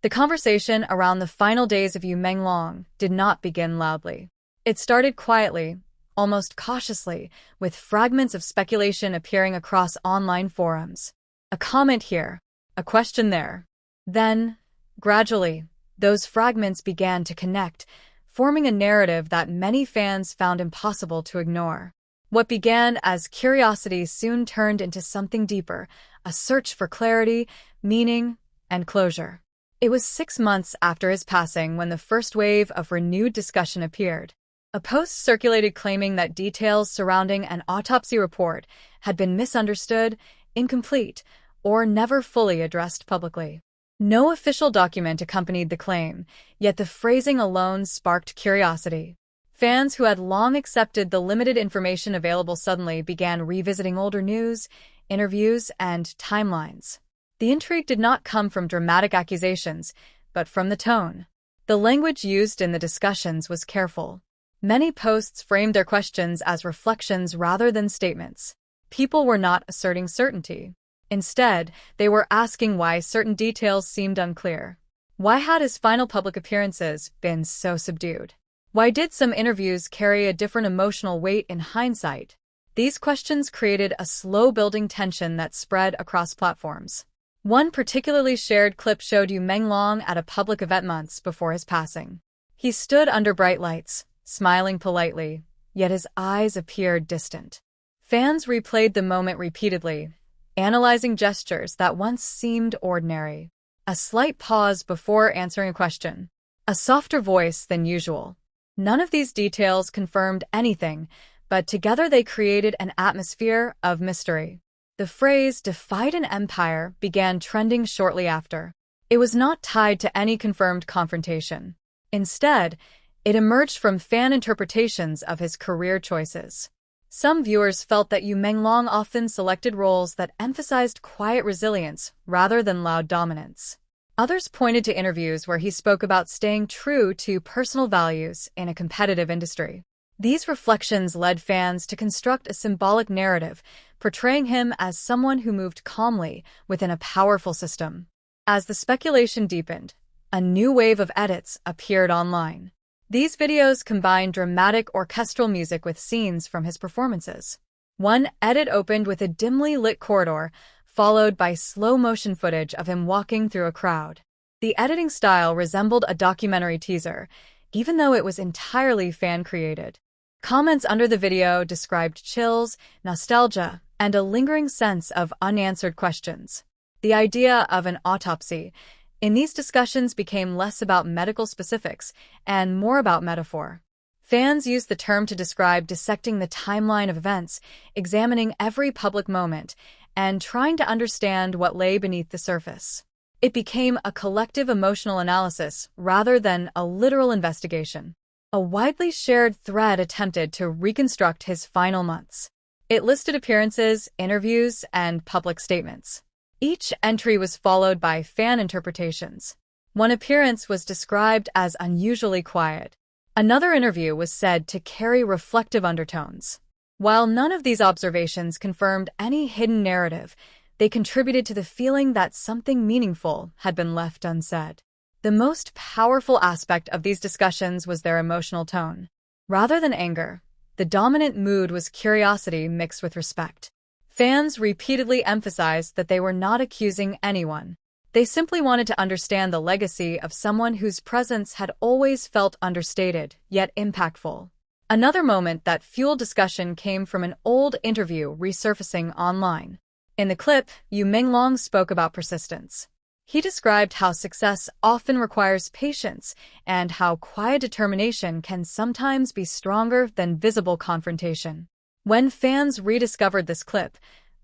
The conversation around the final days of Menglong did not begin loudly. It started quietly, almost cautiously, with fragments of speculation appearing across online forums. A comment here, a question there. Then, gradually, those fragments began to connect, forming a narrative that many fans found impossible to ignore. What began as curiosity soon turned into something deeper, a search for clarity, meaning, and closure. It was 6 months after his passing when the first wave of renewed discussion appeared. A post circulated claiming that details surrounding an autopsy report had been misunderstood, incomplete, or never fully addressed publicly. No official document accompanied the claim, yet the phrasing alone sparked curiosity. Fans who had long accepted the limited information available suddenly began revisiting older news, interviews, and timelines. The intrigue did not come from dramatic accusations, but from the tone. The language used in the discussions was careful. Many posts framed their questions as reflections rather than statements. People were not asserting certainty. Instead, they were asking why certain details seemed unclear. Why had his final public appearances been so subdued? Why did some interviews carry a different emotional weight in hindsight? These questions created a slow-building tension that spread across platforms. One particularly shared clip showed Menglong at a public event months before his passing. He stood under bright lights, smiling politely, yet his eyes appeared distant. Fans replayed the moment repeatedly, analyzing gestures that once seemed ordinary. A slight pause before answering a question. A softer voice than usual. None of these details confirmed anything, but together they created an atmosphere of mystery. The phrase "defied an empire" began trending shortly after. It was not tied to any confirmed confrontation. Instead, it emerged from fan interpretations of his career choices. Some viewers felt that Menglong often selected roles that emphasized quiet resilience rather than loud dominance. Others pointed to interviews where he spoke about staying true to personal values in a competitive industry. These reflections led fans to construct a symbolic narrative, portraying him as someone who moved calmly within a powerful system. As the speculation deepened, a new wave of edits appeared online. These videos combined dramatic orchestral music with scenes from his performances. One edit opened with a dimly lit corridor, followed by slow-motion footage of him walking through a crowd. The editing style resembled a documentary teaser, even though it was entirely fan-created. Comments under the video described chills, nostalgia, and a lingering sense of unanswered questions. The idea of an autopsy in these discussions became less about medical specifics and more about metaphor. Fans used the term to describe dissecting the timeline of events, examining every public moment, and trying to understand what lay beneath the surface. It became a collective emotional analysis rather than a literal investigation. A widely shared thread attempted to reconstruct his final months. It listed appearances, interviews, and public statements. Each entry was followed by fan interpretations. One appearance was described as unusually quiet. Another interview was said to carry reflective undertones. While none of these observations confirmed any hidden narrative, they contributed to the feeling that something meaningful had been left unsaid. The most powerful aspect of these discussions was their emotional tone. Rather than anger, the dominant mood was curiosity mixed with respect. Fans repeatedly emphasized that they were not accusing anyone. They simply wanted to understand the legacy of someone whose presence had always felt understated, yet impactful. Another moment that fueled discussion came from an old interview resurfacing online. In the clip, Menglong spoke about persistence. He described how success often requires patience and how quiet determination can sometimes be stronger than visible confrontation. When fans rediscovered this clip,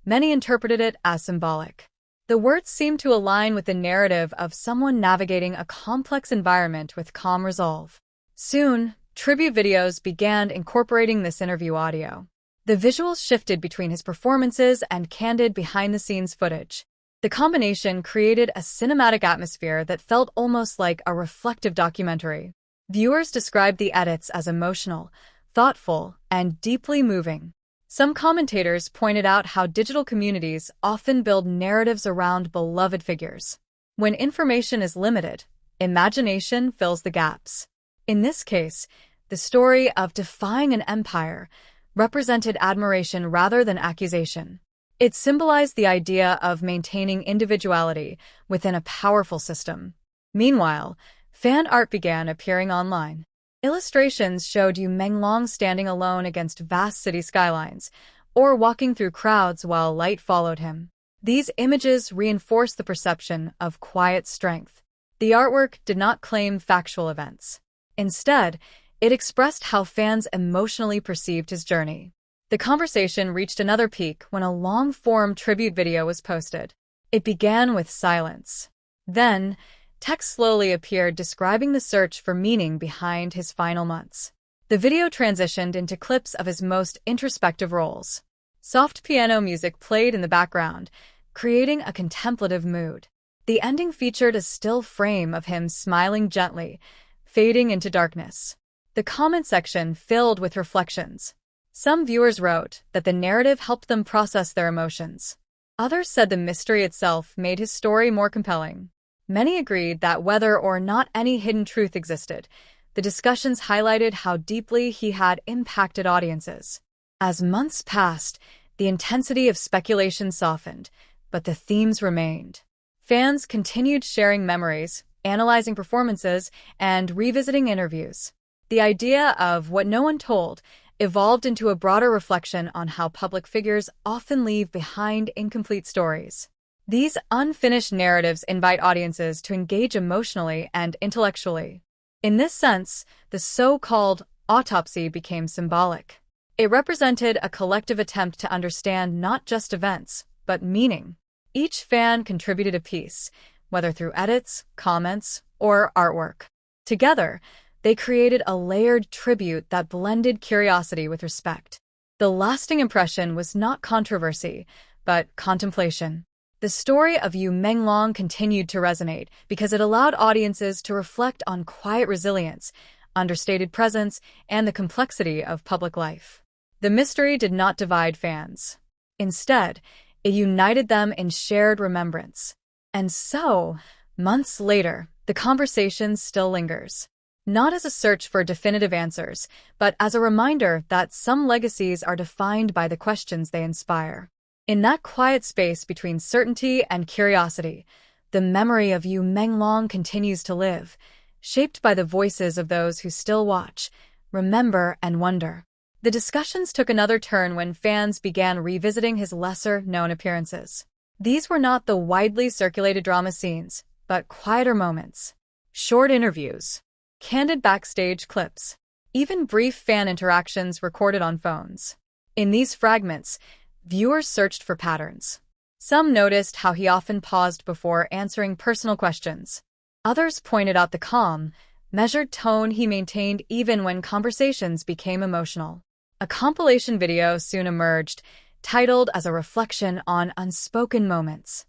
many interpreted it as symbolic. The words seemed to align with the narrative of someone navigating a complex environment with calm resolve. Soon, tribute videos began incorporating this interview audio. The visuals shifted between his performances and candid behind-the-scenes footage. The combination created a cinematic atmosphere that felt almost like a reflective documentary. Viewers described the edits as emotional, thoughtful, and deeply moving. Some commentators pointed out how digital communities often build narratives around beloved figures. When information is limited, imagination fills the gaps. In this case, the story of defying an empire represented admiration rather than accusation. It symbolized the idea of maintaining individuality within a powerful system. Meanwhile, fan art began appearing online. Illustrations showed Menglong standing alone against vast city skylines, or walking through crowds while light followed him. These images reinforced the perception of quiet strength. The artwork did not claim factual events. Instead, it expressed how fans emotionally perceived his journey. The conversation reached another peak when a long-form tribute video was posted. It began with silence. Then, text slowly appeared describing the search for meaning behind his final months. The video transitioned into clips of his most introspective roles. Soft piano music played in the background, creating a contemplative mood. The ending featured a still frame of him smiling gently, fading into darkness. The comment section filled with reflections. Some viewers wrote that the narrative helped them process their emotions. Others said the mystery itself made his story more compelling. Many agreed that whether or not any hidden truth existed, the discussions highlighted how deeply he had impacted audiences. As months passed, the intensity of speculation softened, but the themes remained. Fans continued sharing memories, analyzing performances, and revisiting interviews. The idea of what no one told evolved into a broader reflection on how public figures often leave behind incomplete stories. These unfinished narratives invite audiences to engage emotionally and intellectually. In this sense, the so-called autopsy became symbolic. It represented a collective attempt to understand not just events, but meaning. Each fan contributed a piece, whether through edits, comments, or artwork. Together, they created a layered tribute that blended curiosity with respect. The lasting impression was not controversy, but contemplation. The story of Menglong continued to resonate because it allowed audiences to reflect on quiet resilience, understated presence, and the complexity of public life. The mystery did not divide fans. Instead, it united them in shared remembrance. And so, months later, the conversation still lingers. Not as a search for definitive answers, but as a reminder that some legacies are defined by the questions they inspire. In that quiet space between certainty and curiosity, the memory of Menglong continues to live, shaped by the voices of those who still watch, remember, and wonder. The discussions took another turn when fans began revisiting his lesser-known appearances. These were not the widely circulated drama scenes, but quieter moments. Short interviews, candid backstage clips, even brief fan interactions recorded on phones. In these fragments, viewers searched for patterns. Some noticed how he often paused before answering personal questions. Others pointed out the calm, measured tone he maintained even when conversations became emotional. A compilation video soon emerged, titled as a reflection on unspoken moments.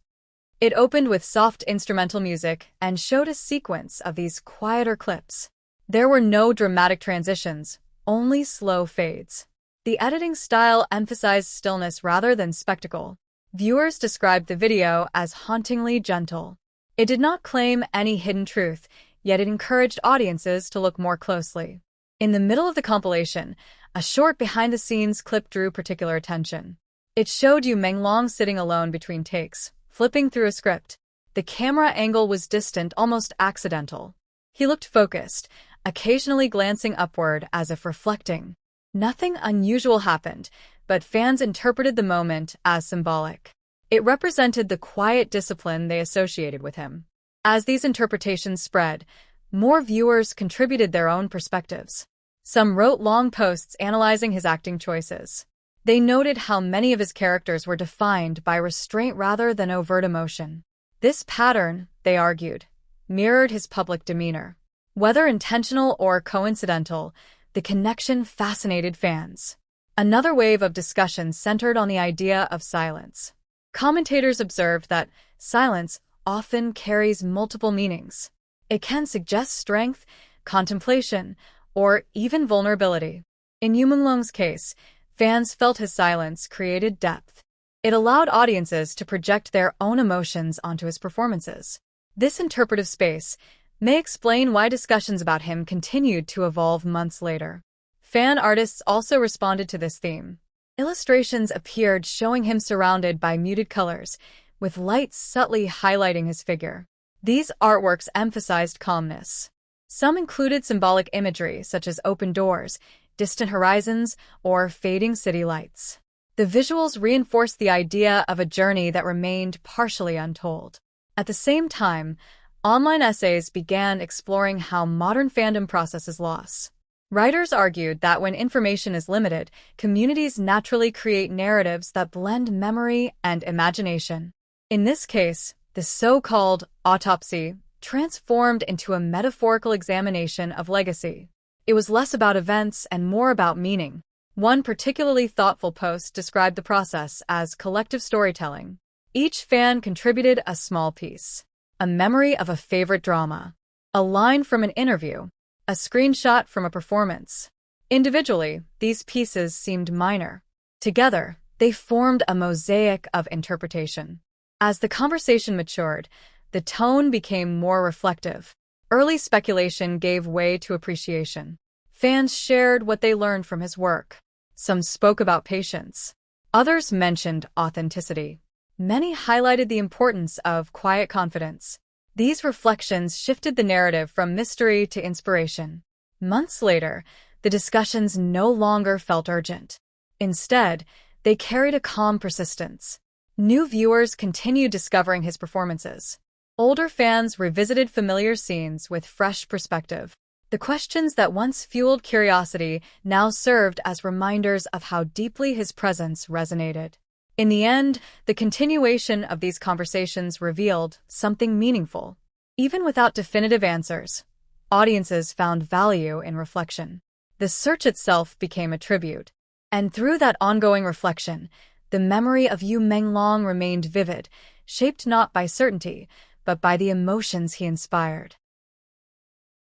It opened with soft instrumental music and showed a sequence of these quieter clips. There were no dramatic transitions, only slow fades. The editing style emphasized stillness rather than spectacle. Viewers described the video as hauntingly gentle. It did not claim any hidden truth, yet it encouraged audiences to look more closely. In the middle of the compilation, a short behind-the-scenes clip drew particular attention. It showed Menglong sitting alone between takes, flipping through a script. The camera angle was distant, almost accidental. He looked focused, occasionally glancing upward as if reflecting. Nothing unusual happened, but fans interpreted the moment as symbolic. It represented the quiet discipline they associated with him. As these interpretations spread, more viewers contributed their own perspectives. Some wrote long posts analyzing his acting choices. They noted how many of his characters were defined by restraint rather than overt emotion. This pattern, they argued, mirrored his public demeanor. Whether intentional or coincidental, the connection fascinated fans. Another wave of discussion centered on the idea of silence. Commentators observed that silence often carries multiple meanings. It can suggest strength, contemplation, or even vulnerability. In Menglong's case, fans felt his silence created depth. It allowed audiences to project their own emotions onto his performances. This interpretive space may explain why discussions about him continued to evolve months later. Fan artists also responded to this theme. Illustrations appeared showing him surrounded by muted colors, with light subtly highlighting his figure. These artworks emphasized calmness. Some included symbolic imagery such as open doors, distant horizons, or fading city lights. The visuals reinforced the idea of a journey that remained partially untold. At the same time, online essays began exploring how modern fandom processes loss. Writers argued that when information is limited, communities naturally create narratives that blend memory and imagination. In this case, the so-called autopsy transformed into a metaphorical examination of legacy. It was less about events and more about meaning. One particularly thoughtful post described the process as collective storytelling. Each fan contributed a small piece: a memory of a favorite drama, a line from an interview, a screenshot from a performance. Individually, these pieces seemed minor. Together, they formed a mosaic of interpretation. As the conversation matured, the tone became more reflective. Early speculation gave way to appreciation. Fans shared what they learned from his work. Some spoke about patience. Others mentioned authenticity. Many highlighted the importance of quiet confidence. These reflections shifted the narrative from mystery to inspiration. Months later, the discussions no longer felt urgent. Instead, they carried a calm persistence. New viewers continued discovering his performances. Older fans revisited familiar scenes with fresh perspective. The questions that once fueled curiosity now served as reminders of how deeply his presence resonated. In the end, the continuation of these conversations revealed something meaningful. Even without definitive answers, audiences found value in reflection. The search itself became a tribute. And through that ongoing reflection, the memory of Menglong remained vivid, shaped not by certainty, but by the emotions he inspired.